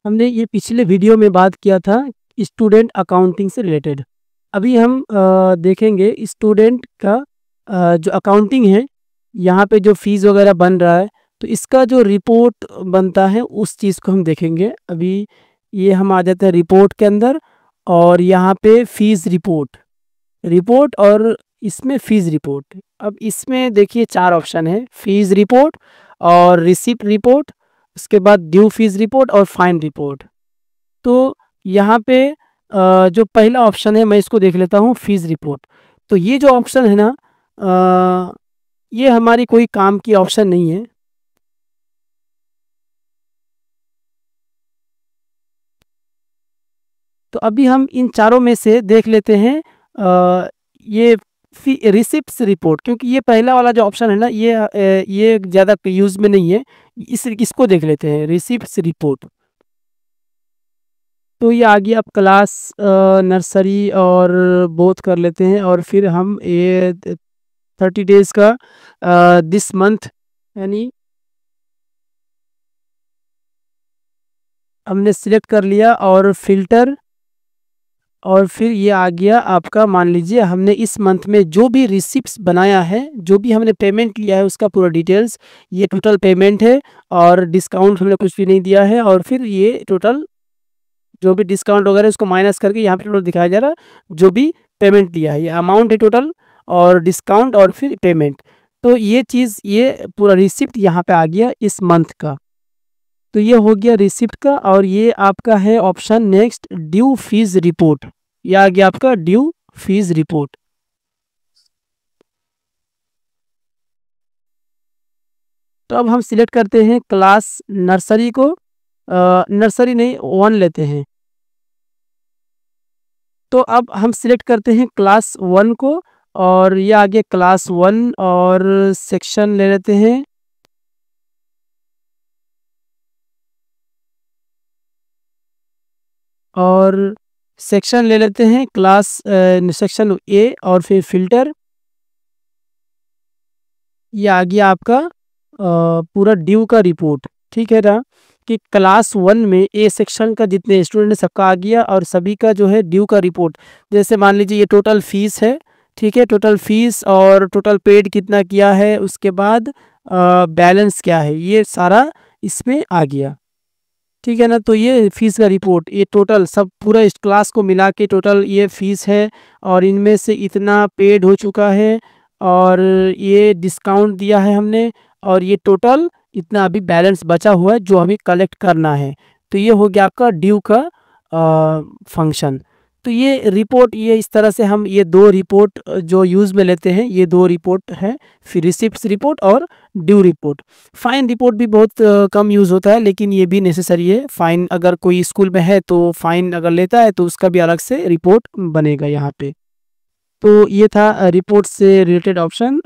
हमने ये पिछले वीडियो में बात किया था स्टूडेंट अकाउंटिंग से रिलेटेड। अभी हम देखेंगे स्टूडेंट का जो अकाउंटिंग है, यहाँ पे जो फीस वगैरह बन रहा है, तो इसका जो रिपोर्ट बनता है उस चीज़ को हम देखेंगे। अभी ये हम आ जाते हैं रिपोर्ट के अंदर, और यहाँ पे फीस रिपोर्ट रिपोर्ट और इसमें फीस रिपोर्ट। अब इसमें देखिए 4 ऑप्शन है, फीस रिपोर्ट और रिसिप्ट रिपोर्ट, उसके बाद ड्यू फीस रिपोर्ट और फाइन रिपोर्ट। तो यहाँ पे जो पहला ऑप्शन है मैं इसको देख लेता हूँ, फीस रिपोर्ट। तो ये जो ऑप्शन है ना, ये हमारी कोई काम की ऑप्शन नहीं है। तो अभी हम इन चारों में से देख लेते हैं ये रिसिप्ट्स रिपोर्ट, क्योंकि ये पहला वाला जो ऑप्शन है ना, ये ज़्यादा यूज़ में नहीं है। इसको देख लेते हैं, रिसिप्ट्स रिपोर्ट। तो ये आ गया। अब क्लास नर्सरी और बोथ कर लेते हैं, और फिर हम ये 30 डेज़ का दिस मंथ यानी हमने सिलेक्ट कर लिया, और फिल्टर, और फिर ये आ गया आपका। मान लीजिए हमने इस मंथ में जो भी रिसिप्ट्स बनाया है, जो भी हमने पेमेंट लिया है, उसका पूरा डिटेल्स, ये टोटल पेमेंट है, और डिस्काउंट हमने कुछ भी नहीं दिया है। और फिर ये टोटल जो भी डिस्काउंट वगैरह उसको माइनस करके यहाँ पे टोटल दिखाया जा रहा है, जो भी पेमेंट दिया है, ये अमाउंट है टोटल, और डिस्काउंट और फिर पेमेंट। तो ये चीज़, ये पूरा रिसिप्ट यहाँ पे आ गया इस मंथ का। तो ये हो गया रिसिप्ट का। और ये आपका है option next, due fees report. ये आ गया आपका ड्यू फीस रिपोर्ट। तो अब हम सिलेक्ट करते हैं क्लास नर्सरी को, नर्सरी नहीं, 1 लेते हैं। तो अब हम सिलेक्ट करते हैं क्लास 1 को, और ये आगे क्लास 1 और सेक्शन ले लेते हैं। और सेक्शन ले लेते हैं क्लास सेक्शन ए, और फिर फिल्टर। ये आ गया आपका पूरा ड्यू का रिपोर्ट। ठीक है ना, कि क्लास 1 में ए सेक्शन का जितने स्टूडेंट है सबका आ गया, और सभी का जो है ड्यू का रिपोर्ट। जैसे मान लीजिए ये टोटल फीस है, ठीक है, टोटल फीस और टोटल पेड कितना किया है, उसके बाद बैलेंस क्या है, ये सारा इसमें आ गया। ठीक है ना, तो ये फीस का रिपोर्ट, ये टोटल सब पूरा इस क्लास को मिला के टोटल ये फीस है, और इनमें से इतना पेड हो चुका है, और ये डिस्काउंट दिया है हमने, और ये टोटल इतना अभी बैलेंस बचा हुआ है जो हमें कलेक्ट करना है। तो ये हो गया आपका ड्यू का फंक्शन। तो ये रिपोर्ट, ये इस तरह से हम ये 2 रिपोर्ट जो यूज़ में लेते हैं, ये 2 रिपोर्ट हैं, फिर रिसिप्ट्स रिपोर्ट और ड्यू रिपोर्ट। फाइन रिपोर्ट भी बहुत कम यूज़ होता है, लेकिन ये भी नेसेसरी है। फाइन अगर कोई स्कूल में है तो फाइन अगर लेता है तो उसका भी अलग से रिपोर्ट बनेगा यहाँ पे। तो ये था रिपोर्ट से related option,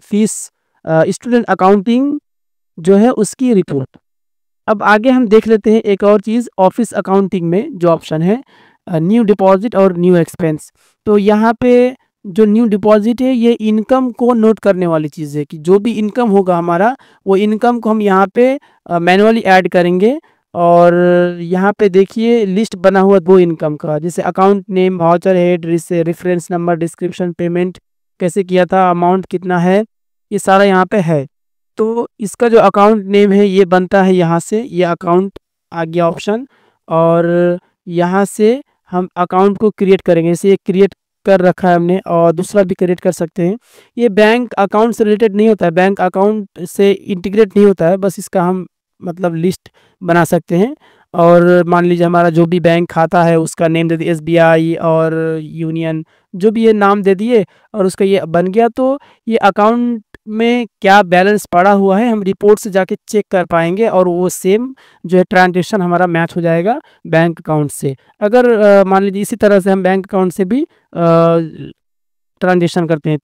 fees student accounting जो है उसकी रिपोर्ट। अब आगे हम देख लेते हैं एक और चीज़, ऑफिस अकाउंटिंग में जो ऑप्शन है न्यू डिपॉजिट और न्यू एक्सपेंस। तो यहाँ पे जो न्यू डिपॉजिट है, ये इनकम को नोट करने वाली चीज़ है, कि जो भी इनकम होगा हमारा, वो इनकम को हम यहाँ पे मैनुअली ऐड करेंगे। और यहाँ पे देखिए लिस्ट बना हुआ 2 इनकम का, जैसे account name, voucher head, reference number, description, payment कैसे किया था, अमाउंट कितना है, ये सारा यहाँ पे है। तो इसका जो अकाउंट नेम है ये बनता है यहाँ से, ये अकाउंट आ गया ऑप्शन। और यहाँ से हम अकाउंट को क्रिएट करेंगे, जैसे ये क्रिएट कर रखा है हमने, और दूसरा भी क्रिएट कर सकते हैं। ये बैंक अकाउंट से रिलेटेड नहीं होता है, बैंक अकाउंट से इंटीग्रेट नहीं होता है, बस इसका हम मतलब लिस्ट बना सकते हैं। और मान लीजिए हमारा जो भी बैंक खाता है उसका नेम दे दिए, SBI और यूनियन, जो भी ये नाम दे दिए, और उसका ये बन गया। तो ये अकाउंट में क्या बैलेंस पड़ा हुआ है हम रिपोर्ट से जाके चेक कर पाएंगे, और वो सेम जो है ट्रांजेक्शन हमारा मैच हो जाएगा बैंक अकाउंट से। अगर मान लीजिए इसी तरह से हम बैंक अकाउंट से भी ट्रांजेक्शन करते हैं,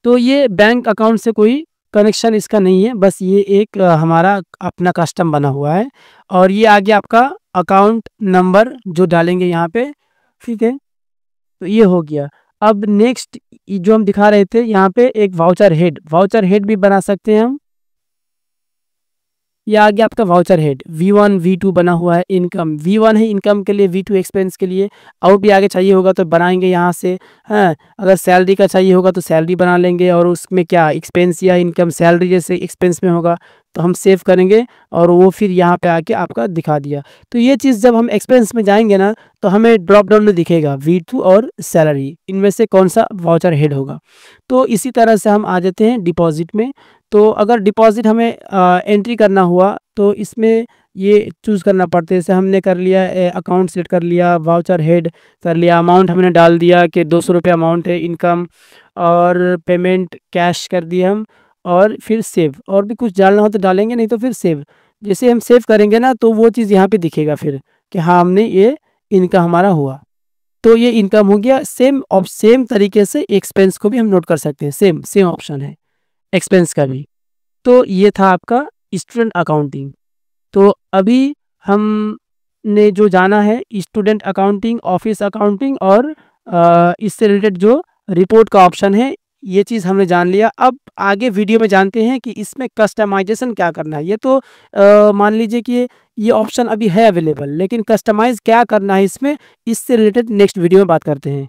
तो ये बैंक अकाउंट से कोई कनेक्शन इसका नहीं है, बस ये एक हमारा अपना कस्टम बना हुआ है। और ये आ गया आपका अकाउंट नंबर जो डालेंगे यहाँ पे। ठीक है, तो ये हो गया। अब नेक्स्ट जो हम दिखा रहे थे यहाँ पे, एक वाउचर हेड भी बना सकते हैं हम। ये आ गया आपका वाउचर हेड। V1 V2 बना हुआ है। इनकम V1 है इनकम के लिए, V2 एक्सपेंस के लिए। आउट भी आगे चाहिए होगा तो बनाएंगे यहाँ से। हाँ, अगर सैलरी का चाहिए होगा तो सैलरी बना लेंगे, और उसमें क्या एक्सपेंस या इनकम सैलरी जैसे एक्सपेंस में होगा तो हम सेव करेंगे, और वो फिर यहाँ पे आके आपका दिखा दिया। तो ये चीज़ जब हम एक्सपेंस में जाएंगे ना तो हमें ड्रॉप डाउन में दिखेगा V2 और सैलरी, इनमें से कौन सा वाउचर हेड होगा। तो इसी तरह से हम आ जाते हैं डिपॉजिट में। तो अगर डिपॉजिट हमें एंट्री करना हुआ तो इसमें ये चूज़ करना पड़ता है। जैसे हमने कर लिया, अकाउंट सेट कर लिया, वाउचर हेड कर लिया, अमाउंट हमने डाल दिया कि 200 रुपये अमाउंट है इनकम, और पेमेंट कैश कर दिया हम, और फिर सेव। और भी कुछ डालना हो तो डालेंगे, नहीं तो फिर सेव। जैसे हम सेव करेंगे ना तो वो चीज़ यहाँ पे दिखेगा फिर कि हाँ हमने ये इनकम हमारा हुआ। तो ये इनकम हो गया। सेम तरीके से एक्सपेंस को भी हम नोट कर सकते हैं। सेम सेम ऑप्शन है एक्सपेंस का भी। तो ये था आपका स्टूडेंट अकाउंटिंग। तो अभी हमने जो जाना है स्टूडेंट अकाउंटिंग, ऑफिस अकाउंटिंग, और इससे रिलेटेड जो रिपोर्ट का ऑप्शन है, ये चीज़ हमने जान लिया। अब आगे वीडियो में जानते हैं कि इसमें कस्टमाइजेशन क्या करना है। ये तो मान लीजिए कि ये ऑप्शन अभी है अवेलेबल, लेकिन कस्टमाइज़ क्या करना है इसमें, इससे रिलेटेड नेक्स्ट वीडियो में बात करते हैं।